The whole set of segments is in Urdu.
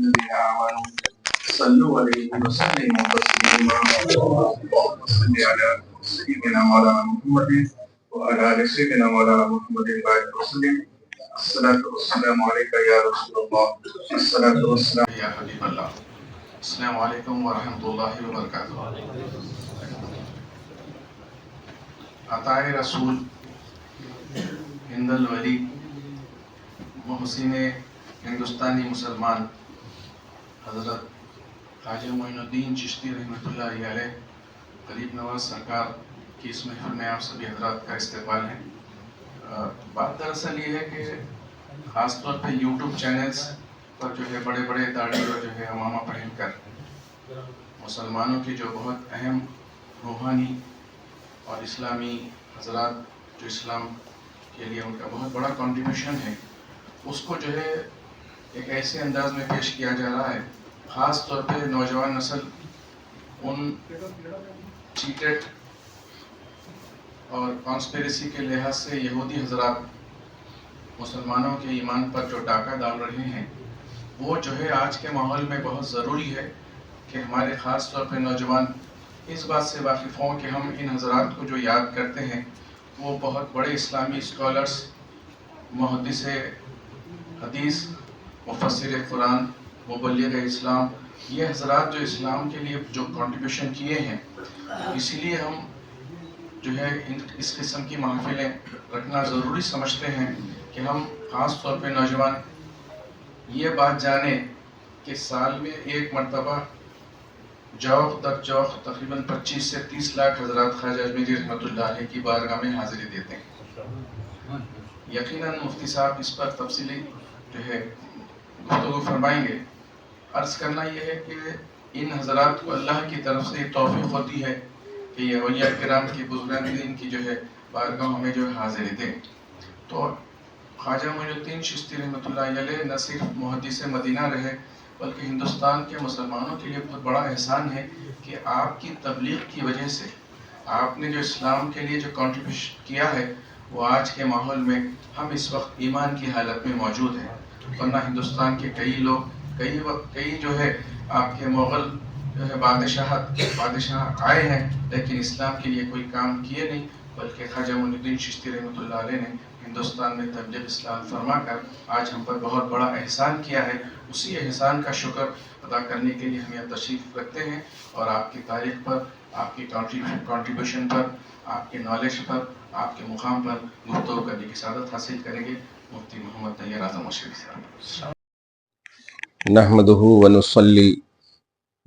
الذين آمنوا صلوا عليه وسلموا تسليما اللهم صل على سيدنا مولانا محمد وعلى آل سيدنا مولانا محمد وسلم. الصلاة والسلام عليك يا رسول الله. الصلاة والسلام يا حبيب الله. السلام علیکم ورحمۃ اللہ وبرکاتہ. عطائے رسول ہند الولی محسن ہندوستانی مسلمان حضرت خواجہ معین الدین چشتی رحمۃ اللہ علیہ غریب نواز سرکار کی اس محفل میں آپ سبھی حضرات کا استقبال ہے. بات دراصل یہ ہے کہ خاص طور پہ یوٹیوب چینلز پر جو ہے بڑے بڑے داڑھی اور جو ہے عمامہ پہن کر مسلمانوں کی جو بہت اہم روحانی اور اسلامی حضرات جو اسلام کے لیے ان کا بہت بڑا کنٹریبیوشن ہے اس کو جو ہے ایک ایسے انداز میں پیش کیا جا رہا ہے. خاص طور پہ نوجوان نسل ان چیٹڈ اور کانسپیریسی کے لحاظ سے یہودی حضرات مسلمانوں کے ایمان پر جو ڈاکہ ڈال رہے ہیں وہ جو ہے آج کے ماحول میں بہت ضروری ہے کہ ہمارے خاص طور پہ نوجوان اس بات سے واقف ہوں کہ ہم ان حضرات کو جو یاد کرتے ہیں وہ بہت بڑے اسلامی اسکالرس، محدث حدیث، مفسر قرآن، مبلغ اسلام، یہ حضرات جو اسلام کے لیے جو کنٹریبیوشن کیے ہیں، اسی لیے ہم جو ہے اس قسم کی محفلیں رکھنا ضروری سمجھتے ہیں کہ ہم خاص طور پہ نوجوان یہ بات جانیں کہ سال میں ایک مرتبہ جوق در جوق تقریباً 25 سے 30 لاکھ حضرات خواجہ اجمیری رحمۃ اللہ علیہ کی بارگاہ میں حاضری دیتے ہیں. یقیناً مفتی صاحب اس پر تفصیلی جو ہے گفتگو فرمائیں گے. عرض کرنا یہ ہے کہ ان حضرات کو اللہ کی طرف سے توفیق ہوتی ہے کہ یہ اولیاء کرام کی بزرگان دین کی جو ہے بارگاہوں میں جو ہے حاضری دیں. تو خواجہ معین الدین چشتی رحمۃ اللہ علیہ نہ صرف محدث مدینہ رہے بلکہ ہندوستان کے مسلمانوں کے لیے بہت بڑا احسان ہے کہ آپ کی تبلیغ کی وجہ سے آپ نے جو اسلام کے لیے جو کنٹریبیوشن کیا ہے وہ آج کے ماحول میں ہم اس وقت ایمان کی حالت میں موجود ہیں. ورنہ ہندوستان کے کئی لوگ کئی جو ہے آپ کے مغل جو ہے بادشاہ آئے ہیں لیکن اسلام کے لیے کوئی کام کیے نہیں، بلکہ خواجہ معین الدین چشتی رحمۃ اللہ علیہ نے ہندوستان میں تبلیغ اسلام فرما کر آج ہم پر بہت بڑا احسان کیا ہے. اسی احسان کا شکر ادا کرنے کے لیے ہم یہ تشریف رکھتے ہیں اور آپ کی تاریخ پر، آپ کی کنٹریبیوشن پر، آپ کے نالج پر، آپ کے مقام پر گفتگو کرنے کی سعادت حاصل کریں گے. مفتی محمد طاہر اعظم مشرف صاحب. نحمده ونصلي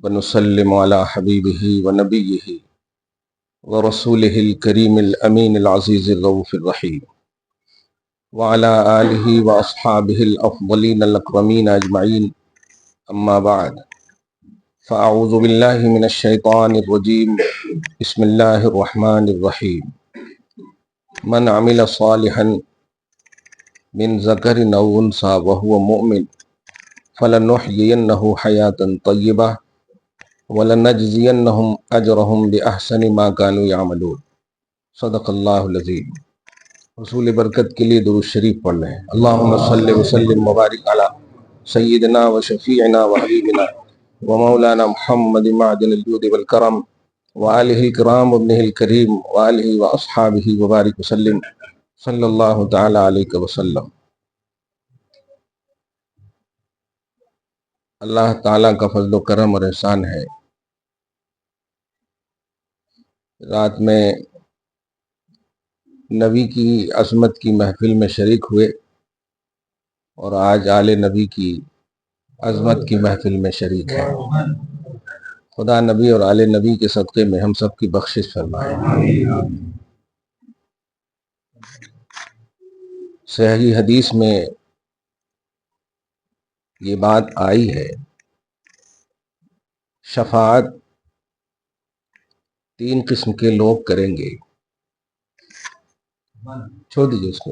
ونسلم على حبيبه ونبيه ورسوله الكريم الأمين العزيز الرؤوف الرحيم وعلى آله وأصحابه الأفضلين الأكرمين أجمعين. أما بعد، فأعوذ بالله من الشيطان الرجيم. بسم الله الرحمن الرحيم. من عمل صالحا من ذكر أو أنثى وهو مؤمن فلنحيينه حياة طيبة وَلَنَجْزِيَنَّهُمْ أَجْرَهُمْ بِأَحْسَنِ مَا كَانُوا يَعْمَلُونَ. صدق اللہ العظیم. رسول برکت کے لیے درود شریف پڑھ لیں. اللہم صلی وسلم مبارک علی سیدنا و شفیعنا و حبیبنا و مولانا محمد معدن الجود والکرم وآلہ الکرام ابنہ الکریم وآلہ و اصحابہ وبارک وسلم صلی اللہ تعالی علیہ وسلم. اللہ تعالیٰ کا فضل و کرم اور احسان ہے. رات میں نبی کی عظمت کی محفل میں شریک ہوئے اور آج آل نبی کی عظمت کی محفل میں شریک ہیں. خدا نبی اور آل نبی کے صدقے میں ہم سب کی بخشش فرمائے. صحیح حدیث میں یہ بات آئی ہے، شفاعت 3 قسم کے لوگ کریں گے. چھوڑ دیجیے اس کو،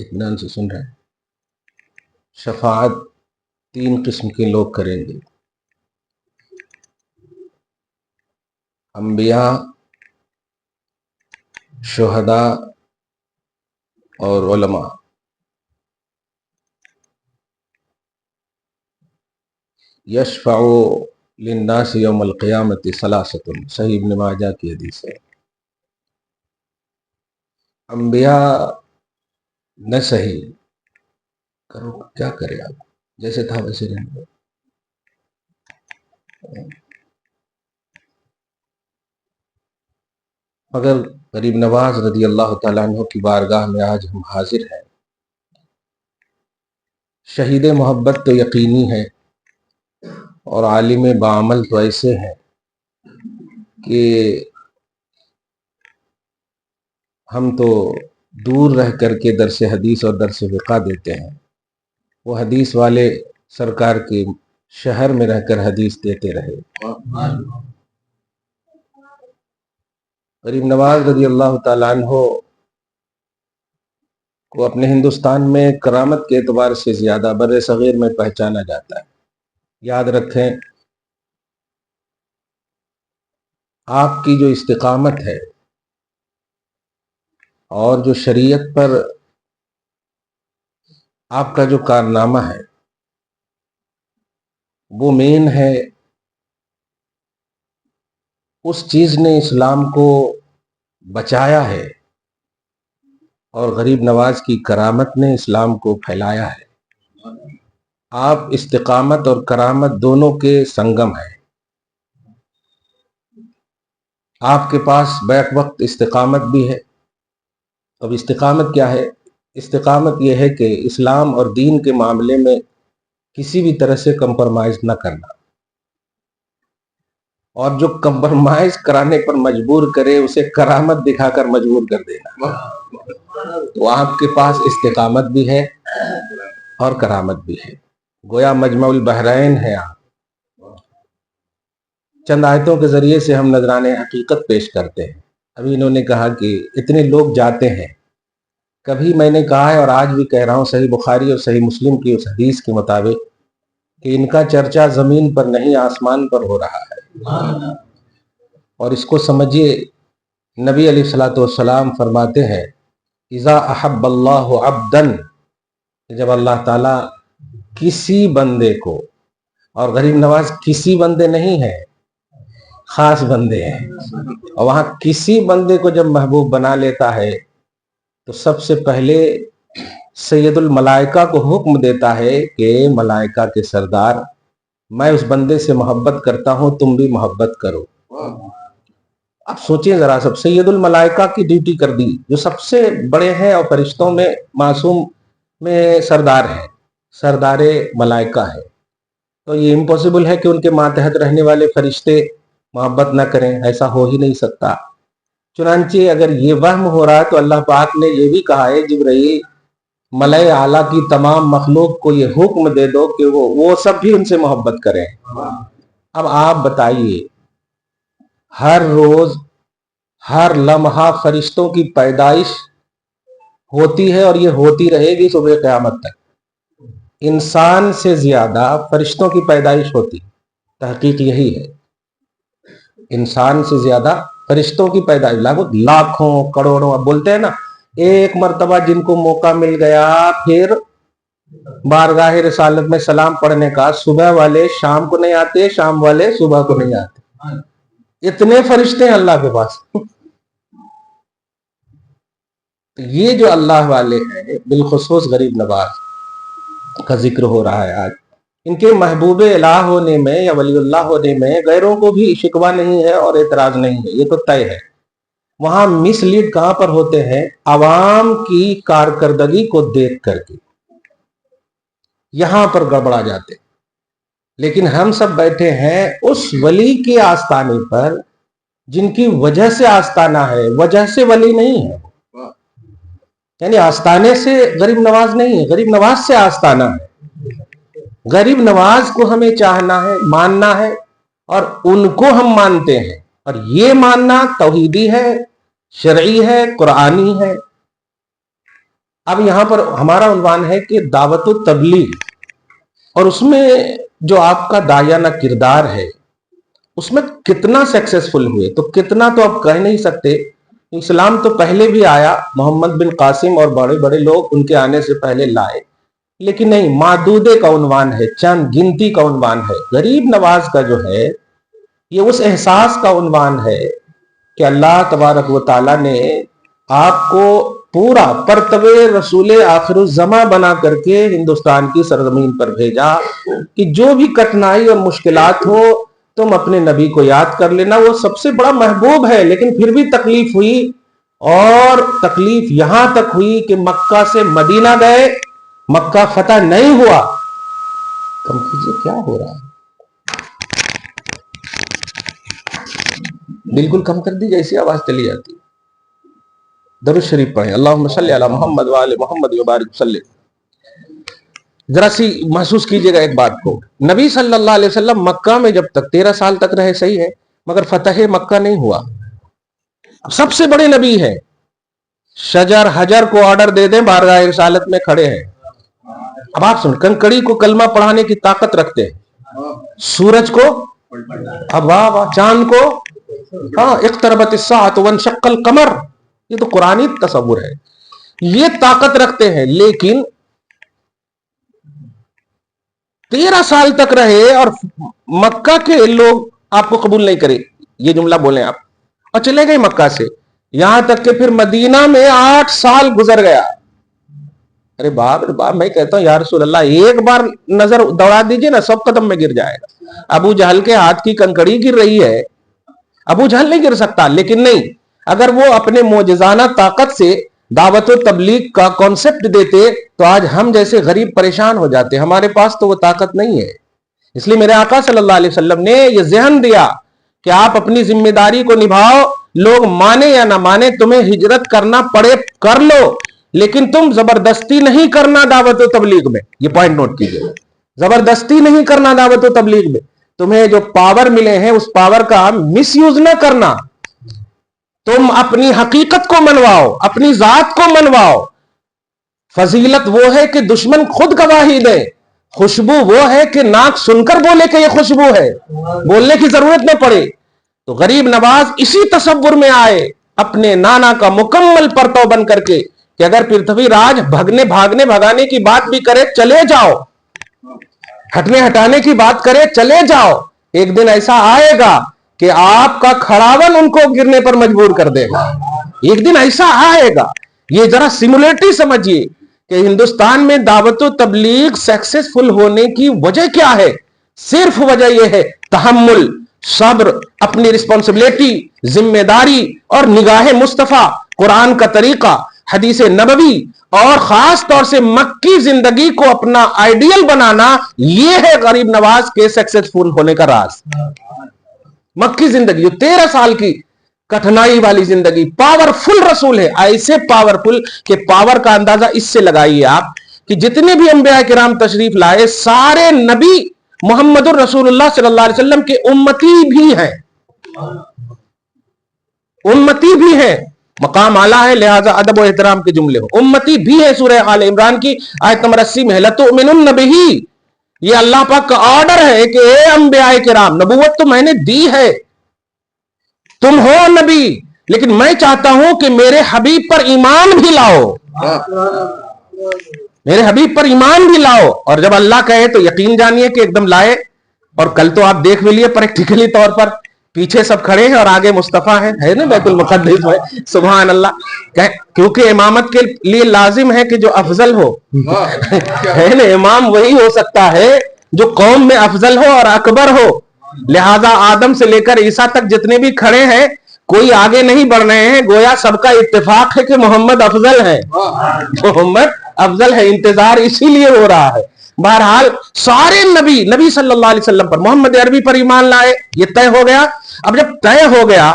اطمینان سے سن رہے ہیں. شفاعت 3 قسم کے لوگ کریں گے: انبیاء، شہداء اور علماء. یشفع للناس یوم القیامت ثلاثۃ، صحیح ابن ماجہ کی حدیث ہے۔ انبیاء نہ صحیح کرو، کیا کرے آپ، جیسے تھا ویسے رہیں گے۔ مگر غریب نواز رضی اللہ تعالیٰ عنہ کی بارگاہ میں آج ہم حاضر ہیں۔ شہید محبت تو یقینی ہے، اور عالم بعمل تو ایسے ہیں کہ ہم تو دور رہ کر کے درس حدیث اور درس فقہ دیتے ہیں، وہ حدیث والے سرکار کے شہر میں رہ کر حدیث دیتے رہے۔ غریب نواز رضی اللہ تعالیٰ عنہ کو اپنے ہندوستان میں کرامت کے اعتبار سے زیادہ بر صغیر میں پہچانا جاتا ہے۔ یاد رکھیں، آپ کی جو استقامت ہے اور جو شریعت پر آپ کا جو کارنامہ ہے وہ مین ہے، اس چیز نے اسلام کو بچایا ہے، اور غریب نواز کی کرامت نے اسلام کو پھیلایا ہے۔ آپ استقامت اور کرامت دونوں کے سنگم ہیں۔ آپ کے پاس بیک وقت استقامت بھی ہے۔ اب استقامت کیا ہے؟ استقامت یہ ہے کہ اسلام اور دین کے معاملے میں کسی بھی طرح سے کمپرمائز نہ کرنا، اور جو کمپرمائز کرانے پر مجبور کرے اسے کرامت دکھا کر مجبور کر دینا۔ تو آپ کے پاس استقامت بھی ہے اور کرامت بھی ہے، گویا مجمع البحرین ہے۔ آپ چند آیتوں کے ذریعے سے ہم نذران حقیقت پیش کرتے ہیں۔ ابھی انہوں نے کہا کہ اتنے لوگ جاتے ہیں، کبھی میں نے کہا ہے اور آج بھی کہہ رہا ہوں، صحیح بخاری اور صحیح مسلم کی اس حدیث کے مطابق کہ ان کا چرچا زمین پر نہیں آسمان پر ہو رہا ہے۔ اور اس کو سمجھیے، نبی علیہ الصلوۃ والسلام فرماتے ہیں اذا احب اللہ عبدا، جب اللہ تعالیٰ کسی بندے کو، اور غریب نواز کسی بندے نہیں ہے، خاص بندے ہیں، اور وہاں کسی بندے کو جب محبوب بنا لیتا ہے تو سب سے پہلے سید الملائکہ کو حکم دیتا ہے کہ ملائکہ کے سردار، میں اس بندے سے محبت کرتا ہوں، تم بھی محبت کرو۔ اب سوچیں ذرا، سب سید الملائکہ کی ڈیوٹی کر دی، جو سب سے بڑے ہیں اور فرشتوں میں معصوم میں سردار ہیں، سردار ملائکہ ہے، تو یہ امپوسیبل ہے کہ ان کے ماتحت رہنے والے فرشتے محبت نہ کریں، ایسا ہو ہی نہیں سکتا۔ چنانچہ اگر یہ وہم ہو رہا ہے تو اللہ پاک نے یہ بھی کہا ہے جبرائیل ملائے اعلیٰ کی تمام مخلوق کو یہ حکم دے دو کہ وہ سب بھی ان سے محبت کریں۔ اب آپ بتائیے، ہر روز ہر لمحہ فرشتوں کی پیدائش ہوتی ہے، اور یہ ہوتی رہے گی صبح قیامت تک۔ انسان سے زیادہ فرشتوں کی پیدائش ہوتی، تحقیق یہی ہے، انسان سے زیادہ فرشتوں کی پیدائش، لاکھوں کروڑوں۔ اب بولتے ہیں نا، ایک مرتبہ جن کو موقع مل گیا پھر بارگاہ رسالت میں سلام پڑھنے کا، صبح والے شام کو نہیں آتے، شام والے صبح کو نہیں آتے، اتنے فرشتے ہیں اللہ کے پاس۔ تو یہ جو اللہ والے ہیں، بالخصوص غریب نواز کا ذکر ہو رہا ہے آج، ان کے محبوب الہ ہونے میں یا ولی اللہ ہونے میں غیروں کو بھی شکوہ نہیں ہے اور اعتراض نہیں ہے، یہ تو طے ہے۔ وہاں مس لیڈ کہاں پر ہوتے ہیں؟ عوام کی کارکردگی کو دیکھ کر کے یہاں پر گڑبڑا جاتے۔ لیکن ہم سب بیٹھے ہیں اس ولی کے آستانے پر جن کی وجہ سے آستانہ ہے، وجہ سے ولی نہیں ہے، یعنی آستانے سے غریب نواز نہیں ہے، غریب نواز سے آستانہ ہے۔ غریب نواز کو ہمیں چاہنا ہے، ماننا ہے، اور ان کو ہم مانتے ہیں، اور یہ ماننا توحیدی ہے، شرعی ہے، قرآنی ہے۔ اب یہاں پر ہمارا عنوان ہے کہ دعوت و تبلیغ، اور اس میں جو آپ کا داعیانہ کردار ہے اس میں کتنا سکسیسفل ہوئے، تو کتنا تو آپ کہہ نہیں سکتے۔ اسلام تو پہلے بھی آیا، محمد بن قاسم اور بڑے بڑے لوگ ان کے آنے سے پہلے لائے، لیکن نہیں، معدودے کا عنوان ہے، چند گنتی کا عنوان ہے۔ غریب نواز کا جو ہے یہ اس احساس کا عنوان ہے کہ اللہ تبارک و تعالیٰ نے آپ کو پورا پرتو رسول آخر الزماں بنا کر کے ہندوستان کی سرزمین پر بھیجا کہ جو بھی کٹھنائی اور مشکلات ہو تم اپنے نبی کو یاد کر لینا، وہ سب سے بڑا محبوب ہے۔ لیکن پھر بھی تکلیف ہوئی، اور تکلیف یہاں تک ہوئی کہ مکہ سے مدینہ گئے، مکہ فتح نہیں ہوا۔ کم کیجئے، کیا ہو رہا ہے؟ بالکل کم کر دیجئے، ایسی آواز چلی جاتی۔ درود شریف پڑھیں، اللہم صلی علی محمد وآل محمد وبارک وسلم۔ ذرا سی محسوس کیجئے گا ایک بات کو، نبی صلی اللہ علیہ وسلم مکہ میں جب تک 13 سال تک رہے، صحیح ہے، مگر فتح مکہ نہیں ہوا۔ سب سے بڑے نبی ہیں، شجر حجر کو آرڈر دے دیں، بارگاہ رسالت میں کھڑے ہیں۔ اب آپ سن، کنکڑی کو کلمہ پڑھانے کی طاقت رکھتے ہیں، سورج کو، اب واہ واہ، چاند کو، ہاں، اقتربت الساعۃ وانشق القمر، یہ تو قرآنی تصور ہے، یہ طاقت رکھتے ہیں۔ لیکن 13 سال تک رہے اور مکہ کے لوگ آپ کو قبول نہیں کرے، یہ جملہ بولیں آپ، اور چلے گئے مکہ سے، یہاں تک کہ پھر مدینہ میں 8 سال گزر گیا۔ ارے باپ رے باپ، میں کہتا ہوں یا رسول اللہ، ایک بار نظر دوڑا دیجئے نا، سب قدم میں گر جائے گا۔ ابو جہل کے ہاتھ کی کنکڑی گر رہی ہے، ابو جہل نہیں گر سکتا، لیکن نہیں، اگر وہ اپنے معجزانہ طاقت سے دعوت و تبلیغ کا کانسیپٹ دیتے تو آج ہم جیسے غریب پریشان ہو جاتے۔ ہمارے پاس تو وہ طاقت نہیں ہے۔ اس لیے میرے آقا صلی اللہ علیہ وسلم نے یہ ذہن دیا کہ آپ اپنی ذمہ داری کو نبھاؤ، لوگ مانے یا نہ مانے، تمہیں ہجرت کرنا پڑے کر لو، لیکن تم زبردستی نہیں کرنا دعوت و تبلیغ میں۔ یہ پوائنٹ نوٹ کیجئے، زبردستی نہیں کرنا دعوت و تبلیغ میں۔ تمہیں جو پاور ملے ہیں اس پاور کا مس یوز نہ کرنا، تم اپنی حقیقت کو منواؤ، اپنی ذات کو منواؤ۔ فضیلت وہ ہے کہ دشمن خود گواہی دے، خوشبو وہ ہے کہ ناک سن کر بولے کہ یہ خوشبو ہے، بولنے کی ضرورت نہ پڑے۔ تو غریب نواز اسی تصور میں آئے، اپنے نانا کا مکمل پرتو بن کر کے، کہ اگر پرتھوی راج بھگانے کی بات بھی کرے چلے جاؤ، ہٹنے ہٹانے کی بات کرے چلے جاؤ، ایک دن ایسا آئے گا کہ آپ کا کھڑاون ان کو گرنے پر مجبور کر دے گا۔ ایک دن ایسا آئے گا۔ یہ ذرا سیمولیٹری سمجھیے کہ ہندوستان میں دعوت و تبلیغ سکسیسفل ہونے کی وجہ کیا ہے؟ صرف وجہ یہ ہے تحمل، صبر، اپنی رسپانسبلٹی، ذمہ داری اور نگاہ مصطفیٰ، قرآن کا طریقہ، حدیث نبوی، اور خاص طور سے مکی زندگی کو اپنا آئیڈیل بنانا۔ یہ ہے غریب نواز کے سکسیسفل ہونے کا راز۔ مکی زندگی جو 13 سال کی کٹھنائی والی زندگی، پاورفل رسول ہے، ایسے پاورفل کہ پاور کا اندازہ اس سے لگائیے آپ کہ جتنے بھی انبیاء کرام تشریف لائے سارے نبی محمد الرسول اللہ صلی اللہ علیہ وسلم کے امتی بھی ہیں، امتی بھی ہیں، مقام اعلیٰ ہے، لہذا ادب و احترام کے جملے ہو، امتی بھی ہے۔ سورہ آل عمران کی آیت نمبر 80 میں لَتُؤْمِنُنَّ بِهِ، یہ اللہ پاک کا آرڈر ہے کہ اے انبیاء کرام، نبوت تو میں نے دی ہے، تم ہو نبی، لیکن میں چاہتا ہوں کہ میرے حبیب پر ایمان بھی لاؤ، میرے حبیب پر ایمان بھی لاؤ۔ اور جب اللہ کہے تو یقین جانیے کہ ایک دم لائے۔ اور کل تو آپ دیکھ بھی لیے پریکٹیکلی طور پر، پیچھے سب کھڑے ہیں اور آگے مصطفیٰ ہے نا بیت المقدس میں، سبحان اللہ، کیونکہ امامت کے لیے لازم ہے کہ جو افضل ہو، ہے نا، امام وہی ہو سکتا ہے جو قوم میں افضل ہو اور اکبر ہو۔ لہذا آدم سے لے کر عیسیٰ تک جتنے بھی کھڑے ہیں کوئی آگے نہیں بڑھ رہے ہیں، گویا سب کا اتفاق ہے کہ محمد افضل ہے، محمد افضل ہے، انتظار اسی لیے ہو رہا ہے۔ بہرحال سارے نبی صلی اللہ علیہ وسلم پر، محمد عربی پر ایمان لائے، یہ طے ہو گیا۔ اب جب طے ہو گیا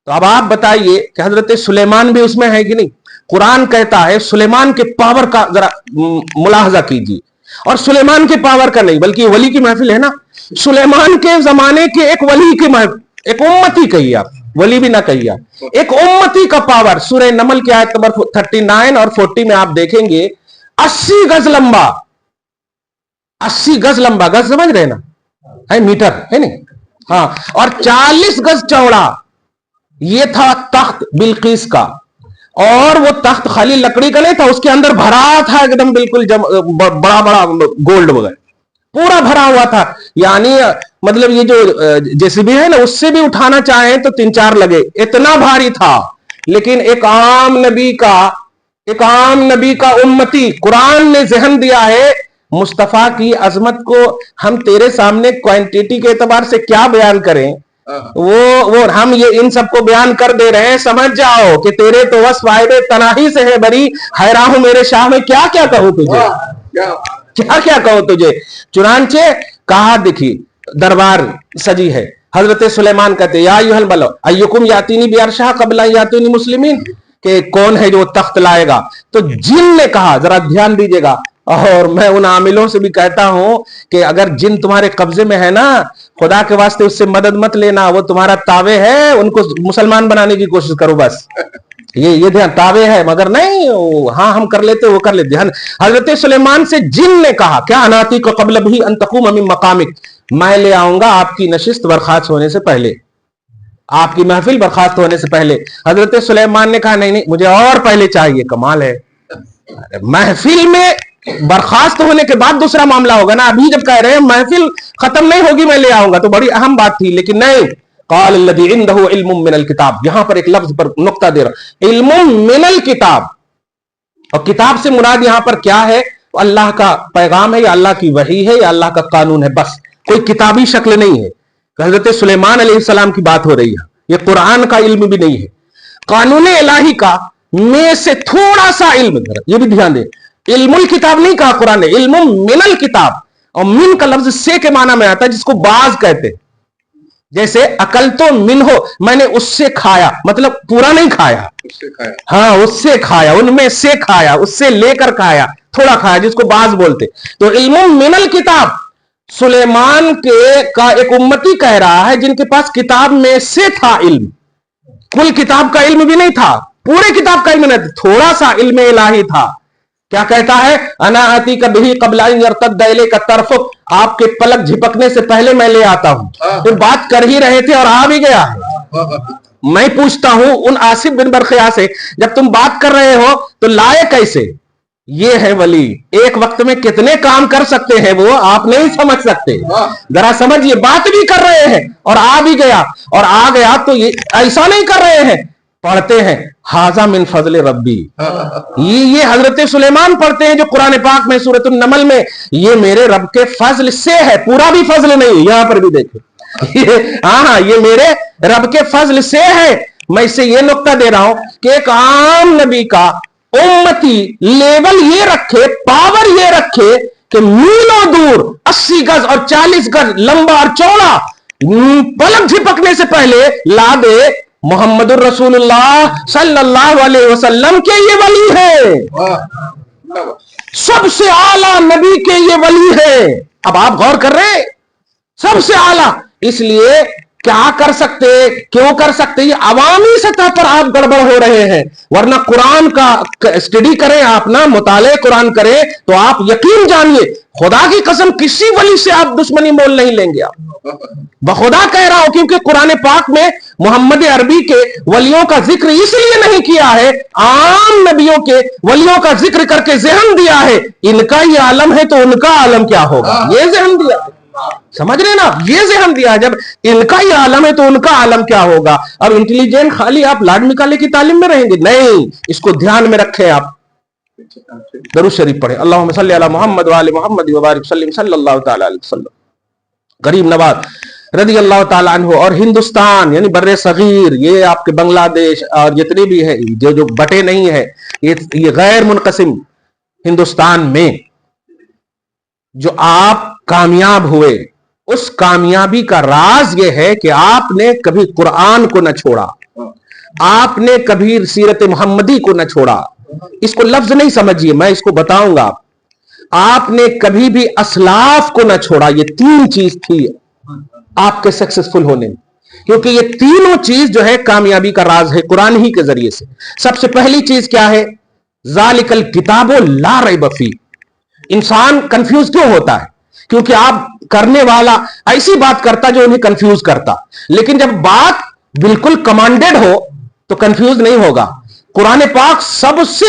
تو اب آپ بتائیے کہ حضرت سلیمان بھی اس میں ہے کہ نہیں؟ قرآن کہتا ہے سلیمان کے پاور کا ذرا ملاحظہ کیجیے، اور سلیمان کے پاور کا نہیں بلکہ ولی کی محفل ہے نا، سلیمان کے زمانے کے ایک ولی کی محفل، ایک امتی کہیے آپ، ولی بھی نہ کہیے آپ، ایک امتی کا پاور۔ سورہ نمل کی آیت نمبر 39 اور 40 میں آپ دیکھیں گے 80 گز لمبا، 80 گز لمبا، گز سمجھ رہے نا، ہے میٹر، ہے نہیں، ہاں، اور 40 گز چوڑا، یہ تھا تخت بلقیس کا۔ اور وہ تخت خالی لکڑی کا نہیں تھا, اس کے اندر بھرا تھا ایک دم بالکل بڑا بڑا گولڈ وغیرہ پورا بھرا ہوا تھا. یعنی مطلب یہ جو جیسیبی ہے نا, اس سے بھی اٹھانا چاہیں تو 3-4 لگے, اتنا بھاری تھا. لیکن ایک عام نبی کا امتی, قرآن نے ذہن دیا ہے مصطفیٰ کی عظمت کو ہم تیرے سامنے کوانٹیٹی کے اعتبار سے کیا بیان کریں, وہ ہم یہ ان سب کو بیان کر دے رہے ہیں. سمجھ جاؤ کہ تیرے تو وصف فائدے تناہی سے ہے بری, حیران ہوں میرے شاہ میں کیا کیا کہوں تجھے, کیا کہوں تجھے. چنانچہ کہا دیکھی دربار سجی ہے. حضرت سلیمان کہتے یا ایھا الملأ ایکم یاتینی بعرشھا قبل ان یاتونی مسلمین, کہ کون ہے جو تخت لائے گا. تو جن نے کہا, ذرا دھیان دیجیے گا, اور میں ان عاملوں سے بھی کہتا ہوں کہ اگر جن تمہارے قبضے میں ہے نا, خدا کے واسطے اس سے مدد مت لینا, وہ تمہارا تابع ہے, ان کو مسلمان بنانے کی کوشش کرو بس. یہ دھیان, تابع ہے مگر نہیں, ہاں ہم کر لیتے وہ کر لیتے. حضرت سلیمان سے جن نے کہا کیا اناتی کو قبل بھی ان تقوم من مقامک, میں لے آؤں گا آپ کی نشست برخاست ہونے سے پہلے, آپ کی محفل برخاست ہونے سے پہلے. حضرت سلیمان نے کہا نہیں مجھے اور پہلے چاہیے. کمال ہے, محفل میں برخاست ہونے کے بعد دوسرا معاملہ ہوگا نا. ابھی جب کہہ رہے ہیں محفل ختم نہیں ہوگی میں لے آؤں گا, تو بڑی اہم بات تھی. لیکن نہیں, قال الذی عنده علم من الکتاب, یہاں پر ایک لفظ پر نقطہ دے رہا, علم من الکتاب. اور کتاب سے مراد یہاں پر کیا ہے, اللہ کا پیغام ہے یا اللہ کی وحی ہے یا اللہ کا قانون ہے, بس کوئی کتابی شکل نہیں ہے. حضرت سلیمان علیہ السلام کی بات ہو رہی ہے, یہ قرآن کا علم بھی نہیں ہے, قانون الہی کا میں سے تھوڑا سا علم. یہ بھی دھیان دیں, علم الکتاب نہیں کہا قرآن نے, علم من الکتاب. اور من کا لفظ سے کے معنی میں آتا ہے جس کو باز کہتے ہیں. جیسے اکل تو من ہو, میں نے اس سے کھایا, مطلب پورا نہیں کھایا, ہاں اس سے کھایا, ان میں سے کھایا, اس سے لے کر کھایا, تھوڑا کھایا, جس کو باز بولتے. تو علم من الکتاب, سلیمان کا ایک امتی کہہ رہا ہے جن کے پاس کتاب میں سے تھا علم. کل کتاب کا علم بھی نہیں تھا, پورے کتاب کا علم نہیں تھا, تھوڑا سا علم الہی تھا. کیا کہتا ہے, انا آتی کا بھی قبل ان یرتد الیک طرفک, آپ کے پلک جھپکنے سے پہلے میں لے آتا ہوں. پھر بات کر ہی رہے تھے اور آ بھی گیا ہے. میں پوچھتا ہوں ان آصف بن برخیا سے, جب تم بات کر رہے ہو تو لائے کیسے؟ یہ ہے ولی, ایک وقت میں کتنے کام کر سکتے ہیں وہ آپ نہیں سمجھ سکتے. ذرا سمجھئے, بات بھی کر رہے ہیں اور آ بھی گیا, اور آ گیا تو یہ ایسا نہیں کر رہے ہیں, پڑھتے ہیں ھذا من فضل ربی. یہ حضرت سلیمان پڑھتے ہیں جو قرآن پاک میں سورۃ النمل میں, یہ میرے رب کے فضل سے ہے, پورا بھی فضل نہیں. یہاں پر بھی دیکھیں, ہاں یہ میرے رب کے فضل سے ہے. میں اس سے یہ نقطہ دے رہا ہوں کہ ایک عام نبی کا امتی لیول یہ رکھے, پاور یہ رکھے کہ میلوں دور 80 گز اور 40 گز لمبا اور چوڑا پلک جھپکنے سے پہلے لا دے محمد الرسول اللہ صلی اللہ علیہ وسلم کے یہ ولی ہے, سب سے اعلیٰ نبی کے یہ ولی ہے. اب آپ غور کر رہے ہیں, سب سے اعلیٰ. اس لیے کیا کر سکتے, کیوں کر سکتے, یہ عوامی سطح پر آپ گڑبڑ ہو رہے ہیں. ورنہ قرآن کا اسٹڈی کریں آپ نا, مطالعہ قرآن کریں تو آپ یقین جانیے, خدا کی قسم کسی ولی سے آپ دشمنی مول نہیں لیں گے. آپ بخدا کہہ رہا ہوں, کیونکہ قرآن پاک میں محمد عربی کے ولیوں کا ذکر اس لیے نہیں کیا ہے, عام نبیوں کے ولیوں کا ذکر کر کے ذہن دیا ہے, ان کا یہ عالم ہے تو ان کا عالم کیا ہوگا, یہ ذہن دیا. سمجھ رہے نا, یہ ذہن دیا, جب ان کا یہ عالم ہے تو ان کا عالم کیا ہوگا. اب انٹیلیجنٹ خالی آپ لاڈ نکالے کی تعلیم میں رہیں گے, نہیں, اس کو دھیان میں رکھیں. آپ درود شریف پڑھیں, اللہم صلی علی محمد وآل محمد وبارک وسلم صلی اللہ تعالی علیہ وسلم. غریب نواز رضی اللہ تعالیٰ عنہ. اور ہندوستان یعنی بر صغیر, یہ آپ کے بنگلہ دیش اور جتنے بھی ہے جو بٹے نہیں ہے, یہ غیر منقسم ہندوستان میں جو آپ کامیاب ہوئے, اس کامیابی کا راز یہ ہے کہ آپ نے کبھی قرآن کو نہ چھوڑا, آپ نے کبھی سیرت محمدی کو نہ چھوڑا. اس کو لفظ نہیں سمجھیے, میں اس کو بتاؤں گا. آپ نے کبھی بھی اسلاف کو نہ چھوڑا. یہ 3 چیز تھی آپ کے سکسسفل ہونے میں, کیونکہ یہ تینوں چیز جو ہے کامیابی کا راز ہے قرآن ہی کے ذریعے سے. سب سے پہلی چیز کیا ہے, ذالک الکتاب لا ریب فیہ. انسان کنفیوز کیوں ہوتا ہے, کیونکہ آپ کرنے والا ایسی بات کرتا جو انہیں کنفیوز کرتا, لیکن جب بات بالکل کمانڈیڈ ہو تو کنفیوز نہیں ہوگا. قرآن پاک سب سے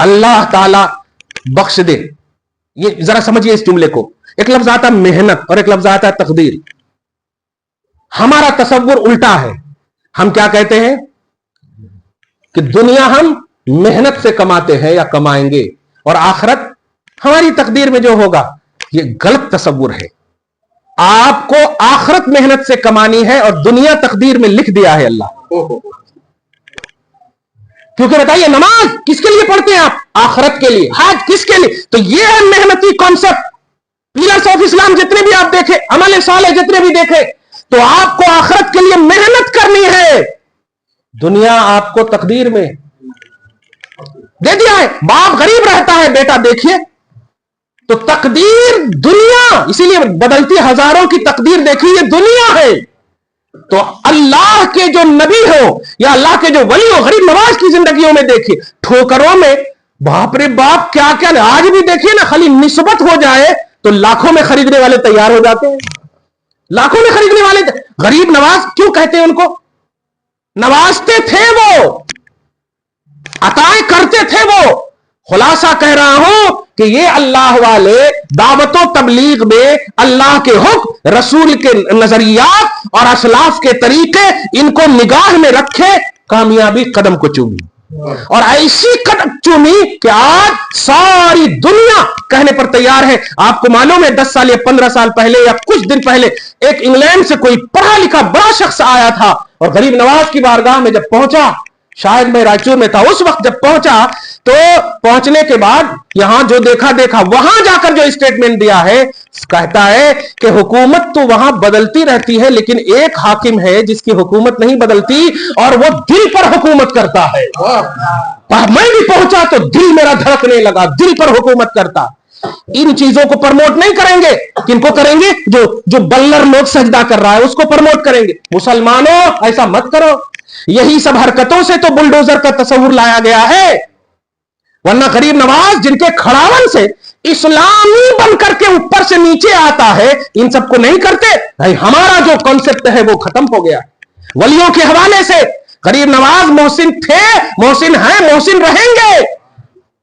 اللہ تعالی بخش دے. یہ ذرا سمجھیے اس جملے کو. ایک لفظ آتا ہے محنت اور ایک لفظ آتا ہے تقدیر. ہمارا تصور الٹا ہے. ہم کیا کہتے ہیں کہ دنیا ہم محنت سے کماتے ہیں یا کمائیں گے, اور آخرت ہماری تقدیر میں جو ہوگا. یہ غلط تصور ہے. آپ کو آخرت محنت سے کمانی ہے اور دنیا تقدیر میں لکھ دیا ہے اللہ. کیونکہ بتائیے نماز کس کے لیے پڑھتے ہیں آپ؟ آخرت کے لیے. حج کس کے لیے؟ تو یہ ہے محنتی کانسیپٹ. پیلرز آف اسلام جتنے بھی آپ دیکھیں, عمل صالح جتنے بھی دیکھیں, تو آپ کو آخرت کے لیے محنت کرنی ہے. دنیا آپ کو تقدیر میں دے دیا ہے. باپ غریب رہتا ہے, بیٹا دیکھیے تو تقدیر دنیا, اسی لیے بدلتی ہزاروں کی تقدیر دیکھیے, یہ دنیا ہے. تو اللہ کے جو نبی ہو یا اللہ کے جو ولی ہو, غریب نواز کی زندگیوں میں دیکھیے, ٹھوکروں میں باپ رے باپ کیا کیا. آج بھی دیکھیے نا, خالی نسبت ہو جائے تو لاکھوں میں خریدنے والے تیار ہو جاتے ہیں. لاکھوں میں خریدنے والے. غریب نواز کیوں کہتے ہیں ان کو؟ نوازتے تھے وہ, عطائیں کرتے تھے وہ. خلاصہ کہہ رہا ہوں کہ یہ اللہ والے دعوت و تبلیغ میں اللہ کے حکم, رسول کے نظریات اور اسلاف کے طریقے ان کو نگاہ میں رکھے, کامیابی قدم کو چومی, اور ایسی قدم چومی کہ آج ساری دنیا کہنے پر تیار ہے. آپ کو معلوم ہے 10 سال یا 15 سال پہلے یا کچھ دن پہلے ایک انگلینڈ سے کوئی پڑھا لکھا بڑا شخص آیا تھا, اور غریب نواز کی بارگاہ میں جب پہنچا, شاید میں رائچور میں تھا اس وقت, جب پہنچا تو پہنچنے کے بعد یہاں جو دیکھا وہاں جا کر جو اسٹیٹمنٹ دیا ہے, کہتا ہے کہ حکومت تو وہاں بدلتی رہتی ہے لیکن ایک حاکم ہے جس کی حکومت نہیں بدلتی, اور وہ دل پر حکومت کرتا ہے. میں بھی پہنچا تو دل میرا دھڑکنے لگا, دل پر حکومت کرتا. ان چیزوں کو پرموٹ نہیں کریں گے. کن کو کریں گے؟ جو بلر لوگ سجدہ کر رہا ہے اس کو پرموٹ کریں گے. مسلمانوں ایسا مت کرو. یہی سب حرکتوں سے تو بلڈوزر کا تصور لایا گیا ہے. ورنہ غریب نواز جن کے کھڑاون سے اسلامی بن کر کے اوپر سے نیچے آتا ہے, ان سب کو نہیں کرتے. بھائی ہمارا جو کانسیپٹ ہے وہ ختم ہو گیا. ولیوں کے حوالے سے غریب نواز محسن تھے, محسن ہیں, محسن رہیں گے,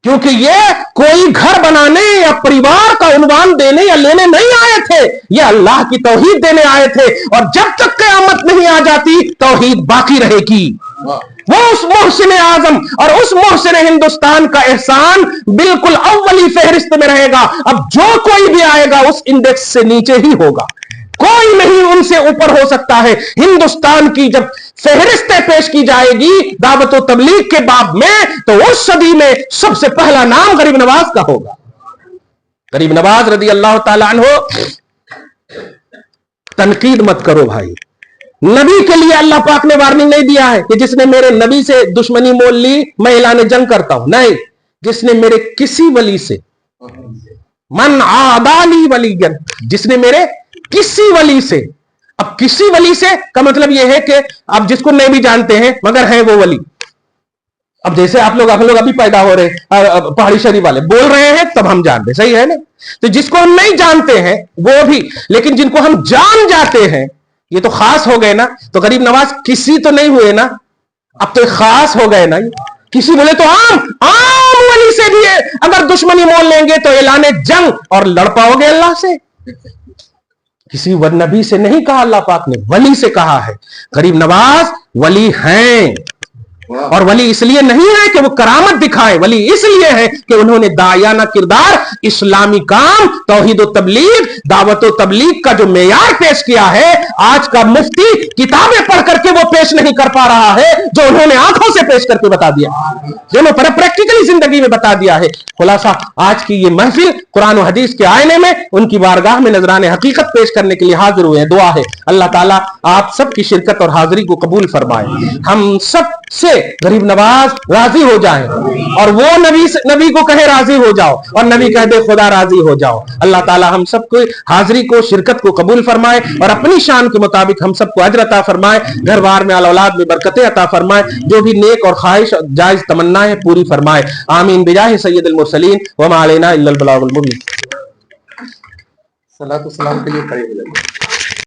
کیونکہ یہ کوئی گھر بنانے یا پریوار کا عنوان دینے یا لینے نہیں آئے تھے, یہ اللہ کی توحید دینے آئے تھے. اور جب تک قیامت نہیں آ جاتی توحید باقی رہے گی. وہ اس محسن اعظم اور اس محسن ہندوستان کا احسان بالکل اولی فہرست میں رہے گا. اب جو کوئی بھی آئے گا اس انڈیکس سے نیچے ہی ہوگا, کوئی نہیں ان سے اوپر ہو سکتا ہے. ہندوستان کی جب فہرستیں پیش کی جائے گی دعوت و تبلیغ کے باب میں, تو اس صدی میں سب سے پہلا نام غریب نواز کا ہوگا. غریب نواز رضی اللہ تعالی عنہ. تنقید مت کرو بھائی. نبی کے لیے اللہ پاک نے وارننگ نہیں دیا ہے کہ جس نے میرے نبی سے دشمنی مول لی میں اعلان جنگ کرتا ہوں. نہیں, جس نے میرے کسی ولی سے, من عادالی ولی, جس نے میرے کسی ولی سے. اب کسی ولی سے کا مطلب یہ ہے کہ آپ جس کو نہیں بھی جانتے ہیں مگر ہے وہ ولی. اب جیسے آپ لوگ ابھی پیدا ہو رہے پہاڑی شریف والے بول رہے ہیں تب ہم جانتے, صحیح ہے نا. تو جس کو ہم نہیں جانتے ہیں وہ بھی, لیکن جن کو ہم جان جاتے ہیں یہ تو خاص ہو گئے نا. تو غریب نواز کسی تو نہیں ہوئے نا, اب تو خاص ہو گئے نا. کسی بولے تو عام ولی سے بھی اگر دشمنی مول لیں گے تو اعلان جنگ اور لڑ پاؤ گے اللہ سے. کسی نبی سے نہیں کہا اللہ پاک نے, ولی سے کہا ہے. غریب نواز ولی ہیں, اور ولی اس لیے نہیں ہے کہ وہ کرامت دکھائے, ولی اس لیے ہے کہ انہوں نے داعیانہ کردار, اسلامی کام, توحید و تبلیغ, دعوت و تبلیغ کا جو معیار پیش کیا ہے آج کا مفتی کتابیں پڑھ کر کے وہ پیش نہیں کر پا رہا ہے جو انہوں نے آنکھوں سے پیش کر کے بتا دیا, جو انہوں نے پریکٹیکلی زندگی میں بتا دیا ہے. خلاصہ آج کی یہ محفل قرآن و حدیث کے آئینے میں ان کی بارگاہ میں نذران حقیقت پیش کرنے کے لیے حاضر ہوئے ہیں. دعا ہے اللہ تعالیٰ آپ سب کی شرکت اور حاضری کو قبول فرمائے, ہم سب سے غریب نواز راضی ہو جائیں, اور وہ نبی کو کہے راضی ہو جاؤ, اور نبی کہہ دے خدا راضی ہو جاؤ. اللہ تعالیٰ ہم سب کو حاضری کو, شرکت کو قبول فرمائے, اور اپنی شان کے مطابق ہم سب کو اجر عطا فرمائے, گھر بار میں اولاد میں برکتیں عطا فرمائے, جو بھی نیک اور خواہش اور جائز تمنائیں پوری فرمائے. آمین بجاہ سید المرسلین وما علینا الا البلاغ المبین. صلاۃ و سلام کے لیے کھڑے ہو جائیں.